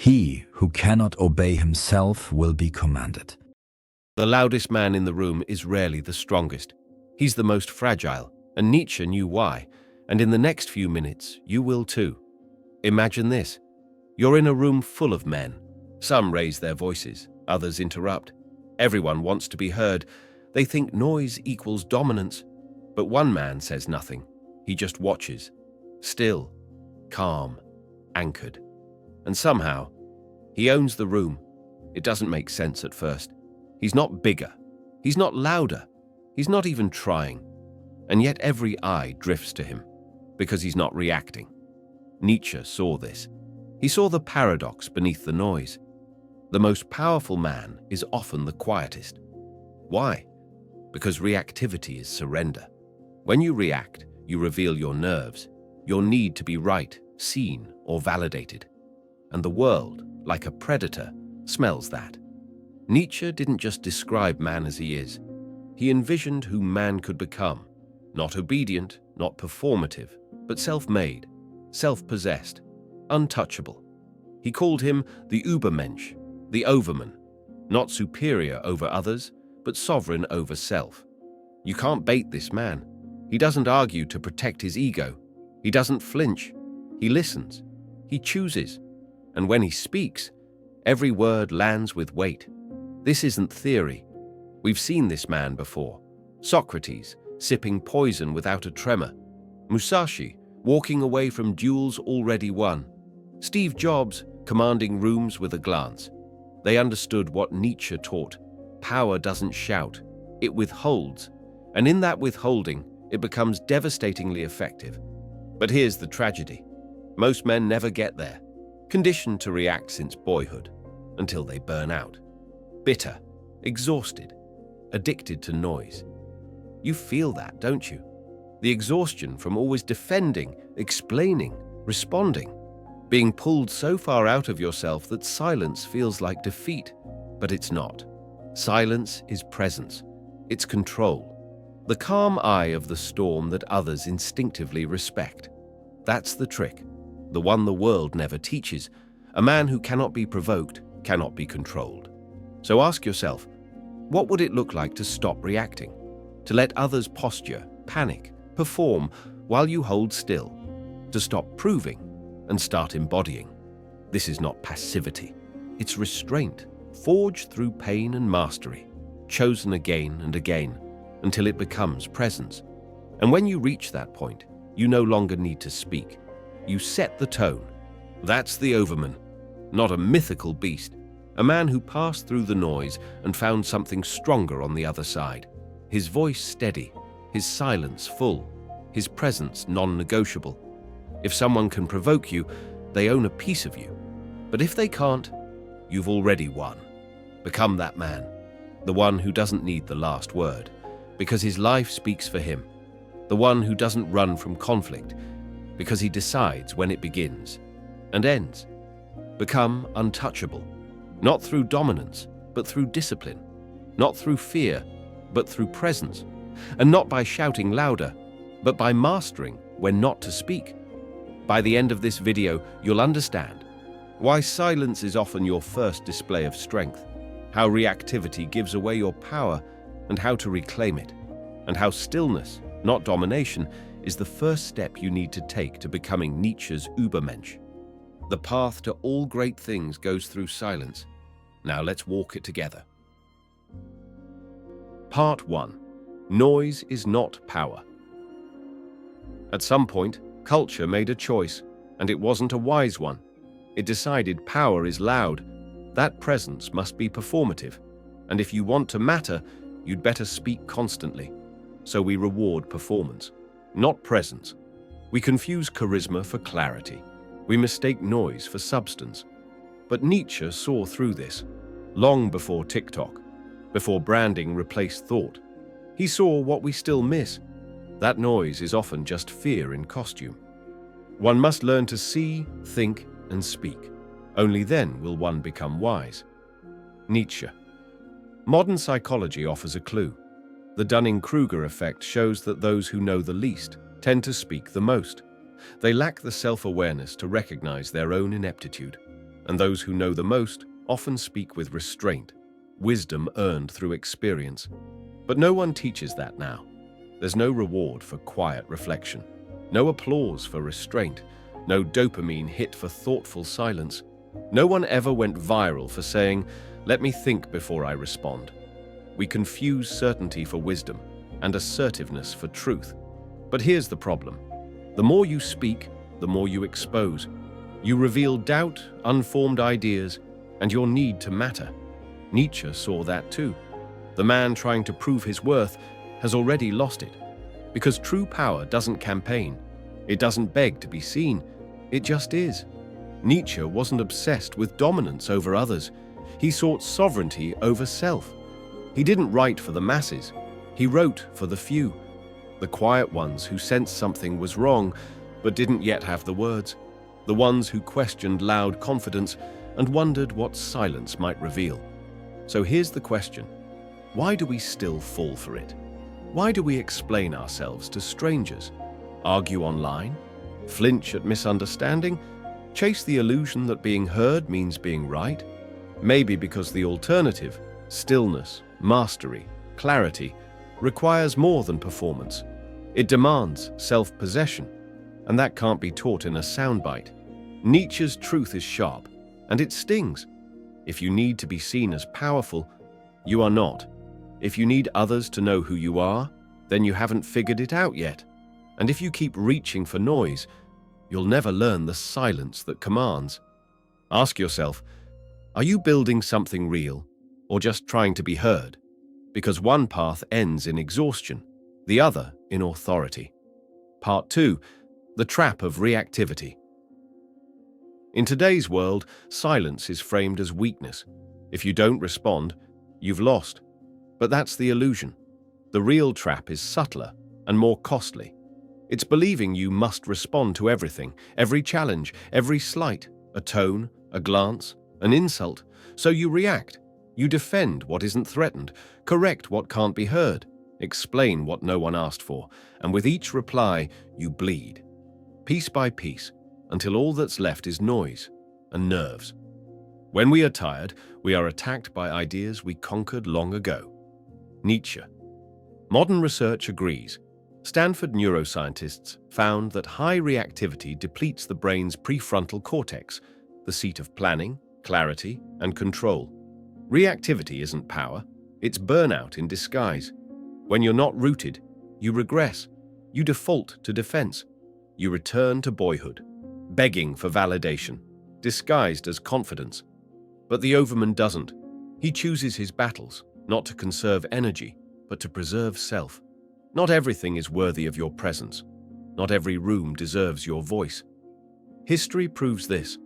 He who cannot obey himself will be commanded. The loudest man in the room is rarely the strongest. He's the most fragile, and Nietzsche knew why, and in the next few minutes, you will too. Imagine this. You're in a room full of men. Some raise their voices, others interrupt. Everyone wants to be heard. They think noise equals dominance. But one man says nothing. He just watches. Still, calm, anchored. And somehow, he owns the room. It doesn't make sense at first. He's not bigger. He's not louder. He's not even trying. And yet every eye drifts to him, because he's not reacting. Nietzsche saw this. He saw the paradox beneath the noise. The most powerful man is often the quietest. Why? Because reactivity is surrender. When you react, you reveal your nerves, your need to be right, seen, or validated. And the world, like a predator, smells that. Nietzsche didn't just describe man as he is. He envisioned who man could become. Not obedient, not performative, but self-made, self-possessed, untouchable. He called him the Übermensch, the Overman, not superior over others, but sovereign over self. You can't bait this man. He doesn't argue to protect his ego. He doesn't flinch. He listens. He chooses. And when he speaks, every word lands with weight. This isn't theory. We've seen this man before. Socrates, sipping poison without a tremor. Musashi, walking away from duels already won. Steve Jobs, commanding rooms with a glance. They understood what Nietzsche taught. Power doesn't shout. It withholds. And in that withholding, it becomes devastatingly effective. But here's the tragedy. Most men never get there. Conditioned to react since boyhood, until they burn out. Bitter, exhausted, addicted to noise. You feel that, don't you? The exhaustion from always defending, explaining, responding. Being pulled so far out of yourself that silence feels like defeat, but it's not. Silence is presence. It's control. The calm eye of the storm that others instinctively respect. That's the trick. The one the world never teaches. A man who cannot be provoked cannot be controlled. So ask yourself, what would it look like to stop reacting? To let others posture, panic, perform while you hold still? To stop proving and start embodying? This is not passivity. It's restraint, forged through pain and mastery, chosen again and again, until it becomes presence. And when you reach that point, you no longer need to speak. You set the tone. That's the Overman, not a mythical beast, a man who passed through the noise and found something stronger on the other side. His voice steady, his silence full, his presence non-negotiable. If someone can provoke you, they own a piece of you. But if they can't, you've already won. Become that man, the one who doesn't need the last word, because his life speaks for him. The one who doesn't run from conflict, because he decides when it begins and ends. Become untouchable, not through dominance, but through discipline, not through fear, but through presence, and not by shouting louder, but by mastering when not to speak. By the end of this video, you'll understand why silence is often your first display of strength, how reactivity gives away your power and how to reclaim it, and how stillness, not domination, is the first step you need to take to becoming Nietzsche's Übermensch. The path to all great things goes through silence. Now let's walk it together. Part 1. Noise is not power. At some point, culture made a choice, and it wasn't a wise one. It decided power is loud. That presence must be performative. And if you want to matter, you'd better speak constantly. So we reward performance, not presence. We confuse charisma for clarity. We mistake noise for substance. But Nietzsche saw through this, long before TikTok, before branding replaced thought. He saw what we still miss. That noise is often just fear in costume. One must learn to see, think, and speak. Only then will one become wise. Nietzsche. Modern psychology offers a clue. The Dunning-Kruger effect shows that those who know the least tend to speak the most. They lack the self-awareness to recognize their own ineptitude. and those who know the most often speak with restraint, wisdom earned through experience. But no one teaches that now. There's no reward for quiet reflection, no applause for restraint, no dopamine hit for thoughtful silence. No one ever went viral for saying, "Let me think before I respond." We confuse certainty for wisdom and assertiveness for truth. But here's the problem. The more you speak, the more you expose. You reveal doubt, unformed ideas, and your need to matter. Nietzsche saw that too. The man trying to prove his worth has already lost it. Because true power doesn't campaign. It doesn't beg to be seen. It just is. Nietzsche wasn't obsessed with dominance over others. He sought sovereignty over self. He didn't write for the masses. He wrote for the few. The quiet ones who sensed something was wrong, but didn't yet have the words. The ones who questioned loud confidence and wondered what silence might reveal. So here's the question. Why do we still fall for it? Why do we explain ourselves to strangers? Argue online? Flinch at misunderstanding? Chase the illusion that being heard means being right? Maybe because the alternative, stillness, mastery, clarity, requires more than performance. It demands self-possession, and that can't be taught in a soundbite. Nietzsche's truth is sharp, and it stings. If you need to be seen as powerful, you are not. If you need others to know who you are, then you haven't figured it out yet. And if you keep reaching for noise, you'll never learn the silence that commands. Ask yourself, are you building something real, or just trying to be heard? Because one path ends in exhaustion, the other in authority. Part 2. The Trap of Reactivity. In today's world, silence is framed as weakness. If you don't respond, you've lost. But that's the illusion. The real trap is subtler and more costly. It's believing you must respond to everything, every challenge, every slight, a tone, a glance, an insult. So you react. You defend what isn't threatened, correct what can't be heard, explain what no one asked for, and with each reply, you bleed. Piece by piece, until all that's left is noise and nerves. When we are tired, we are attacked by ideas we conquered long ago. Nietzsche. Modern research agrees. Stanford neuroscientists found that high reactivity depletes the brain's prefrontal cortex, the seat of planning, clarity, and control. Reactivity isn't power, it's burnout in disguise. When you're not rooted, you regress. You default to defense. You return to boyhood, begging for validation, disguised as confidence. But the Overman doesn't. He chooses his battles, not to conserve energy, but to preserve self. Not everything is worthy of your presence. Not every room deserves your voice. History proves this.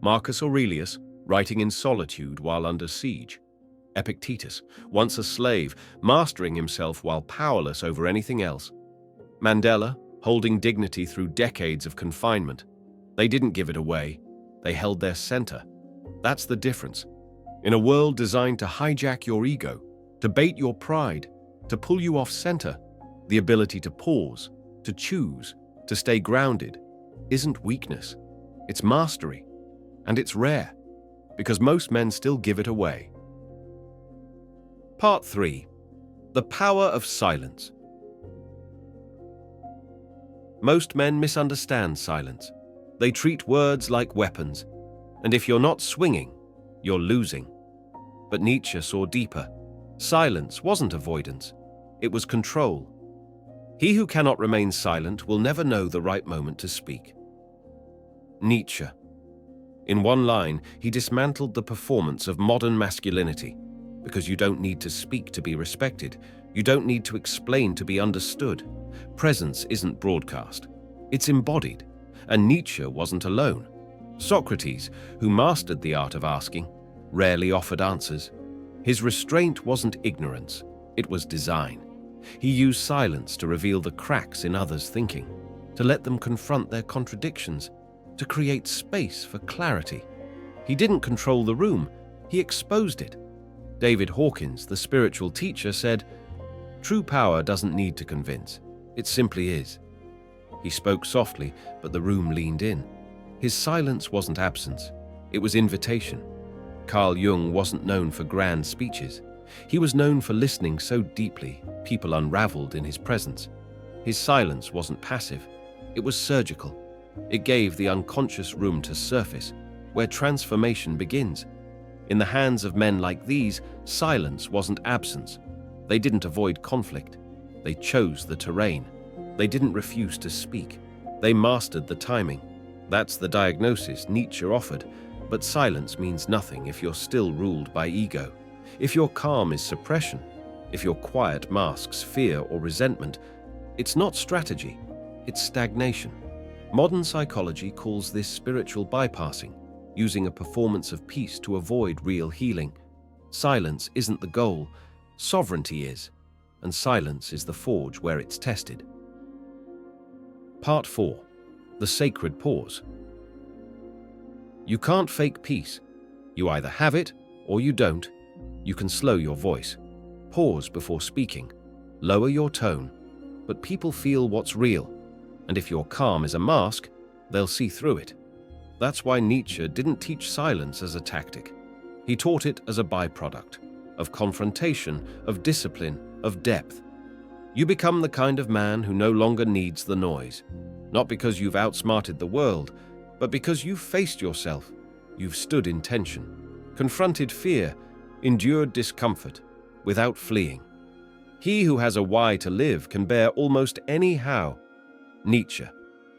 Marcus Aurelius, writing in solitude while under siege. Epictetus, once a slave, mastering himself while powerless over anything else. Mandela, holding dignity through decades of confinement. They didn't give it away. They held their center. That's the difference. In a world designed to hijack your ego, to bait your pride, to pull you off center, the ability to pause, to choose, to stay grounded, isn't weakness. It's mastery. And it's rare, because most men still give it away. Part 3. The Power of Silence. Most men misunderstand silence. They treat words like weapons, and if you're not swinging, you're losing. But Nietzsche saw deeper. Silence wasn't avoidance. It was control. He who cannot remain silent will never know the right moment to speak. Nietzsche. In one line, he dismantled the performance of modern masculinity, because you don't need to speak to be respected. You don't need to explain to be understood. Presence isn't broadcast. It's embodied. And Nietzsche wasn't alone. Socrates, who mastered the art of asking, rarely offered answers. His restraint wasn't ignorance. It was design. He used silence to reveal the cracks in others' thinking, to let them confront their contradictions, to create space for clarity. He didn't control the room, he exposed it. David Hawkins, the spiritual teacher, said, "True power doesn't need to convince. It simply is." He spoke softly, but the room leaned in. His silence wasn't absence. It was invitation. Carl Jung wasn't known for grand speeches. He was known for listening so deeply, people unraveled in his presence. His silence wasn't passive. It was surgical. It gave the unconscious room to surface, where transformation begins. In the hands of men like these, silence wasn't absence. They didn't avoid conflict. They chose the terrain. They didn't refuse to speak. They mastered the timing. That's the diagnosis Nietzsche offered. But silence means nothing if you're still ruled by ego. If your calm is suppression, if your quiet masks fear or resentment, it's not strategy, it's stagnation. Modern psychology calls this spiritual bypassing, using a performance of peace to avoid real healing. Silence isn't the goal, sovereignty is, and silence is the forge where it's tested. Part 4. The sacred pause. You can't fake peace. You either have it or you don't. You can slow your voice, pause before speaking, lower your tone, but people feel what's real, and if your calm is a mask, they'll see through it. That's why Nietzsche didn't teach silence as a tactic. He taught it as a byproduct of confrontation, of discipline, of depth. You become the kind of man who no longer needs the noise, not because you've outsmarted the world, but because you've faced yourself, you've stood in tension, confronted fear, endured discomfort, without fleeing. He who has a why to live can bear almost any how. Nietzsche,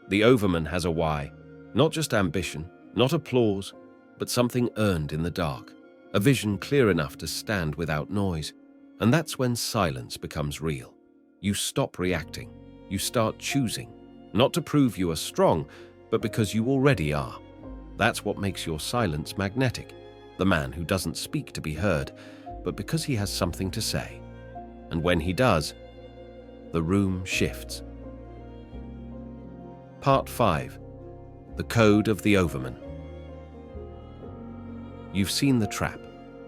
the Overman, has a why, not just ambition, not applause, but something earned in the dark, a vision clear enough to stand without noise. And that's when silence becomes real. You stop reacting, you start choosing, not to prove you are strong, but because you already are. That's what makes your silence magnetic. The man who doesn't speak to be heard, but because he has something to say. And when he does, the room shifts. Part 5. The Code of the Overman. You've seen the trap,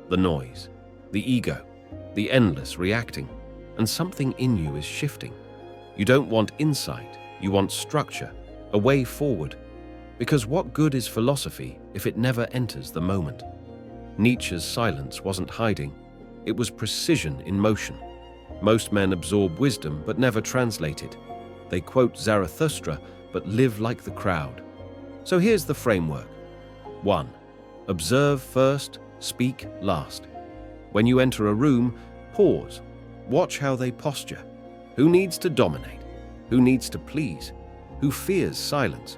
the noise, the ego, the endless reacting, and something in you is shifting. You don't want insight, you want structure, a way forward. Because what good is philosophy if it never enters the moment? Nietzsche's silence wasn't hiding, it was precision in motion. Most men absorb wisdom but never translate it. They quote Zarathustra but live like the crowd. So here's the framework. 1. Observe first, speak last. When you enter a room, pause. Watch how they posture. Who needs to dominate? Who needs to please? Who fears silence?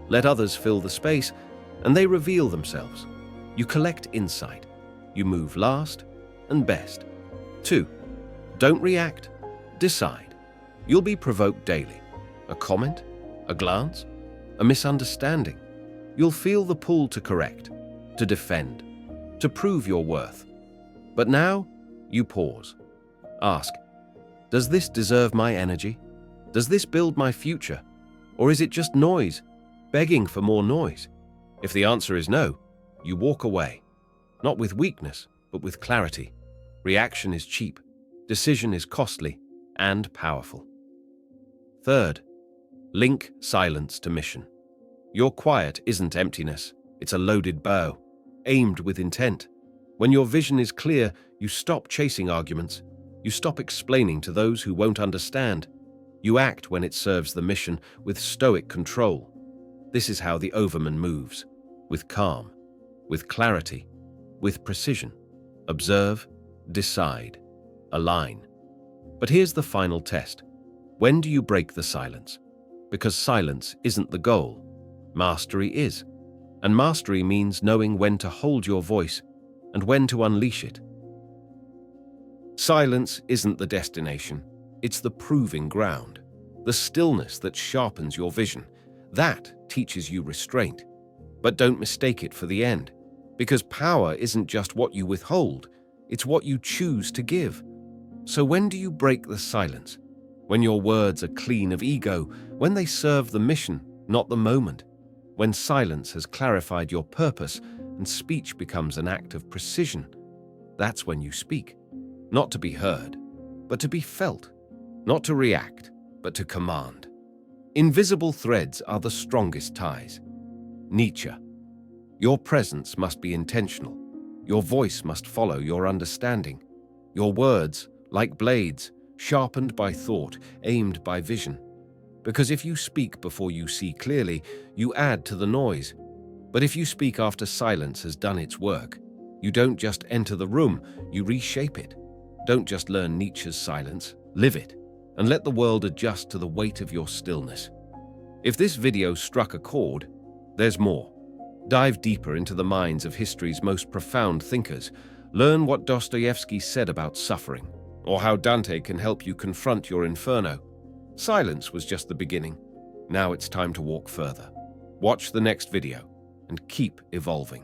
Let others fill the space, and they reveal themselves. You collect insight. You move last and best. 2. Don't react. Decide. You'll be provoked daily. A comment? A glance? A misunderstanding? You'll feel the pull to correct, to defend, to prove your worth. But now, you pause. Ask, does this deserve my energy? Does this build my future? Or is it just noise, begging for more noise? If the answer is no, you walk away. Not with weakness, but with clarity. Reaction is cheap, decision is costly and powerful. 3rd, link silence to mission. Your quiet isn't emptiness, it's a loaded bow, aimed with intent. When your vision is clear, you stop chasing arguments. You stop explaining to those who won't understand. You act when it serves the mission with stoic control. This is how the Overman moves, with calm, with clarity, with precision. Observe, decide, align. But here's the final test. When do you break the silence? Because silence isn't the goal. Mastery is. And mastery means knowing when to hold your voice and when to unleash it. Silence isn't the destination. It's the proving ground. The stillness that sharpens your vision. That teaches you restraint. But don't mistake it for the end. Because power isn't just what you withhold, it's what you choose to give. So when do you break the silence? When your words are clean of ego, when they serve the mission, not the moment. When silence has clarified your purpose and speech becomes an act of precision, that's when you speak. Not to be heard, but to be felt. Not to react, but to command. Invisible threads are the strongest ties. Nietzsche. Your presence must be intentional. Your voice must follow your understanding. Your words, like blades, sharpened by thought, aimed by vision. Because if you speak before you see clearly, you add to the noise. But if you speak after silence has done its work, you don't just enter the room, you reshape it. Don't just learn Nietzsche's silence, live it, and let the world adjust to the weight of your stillness. If this video struck a chord, there's more. Dive deeper into the minds of history's most profound thinkers. Learn what Dostoevsky said about suffering, or how Dante can help you confront your inferno. Silence was just the beginning. Now it's time to walk further. Watch the next video and keep evolving.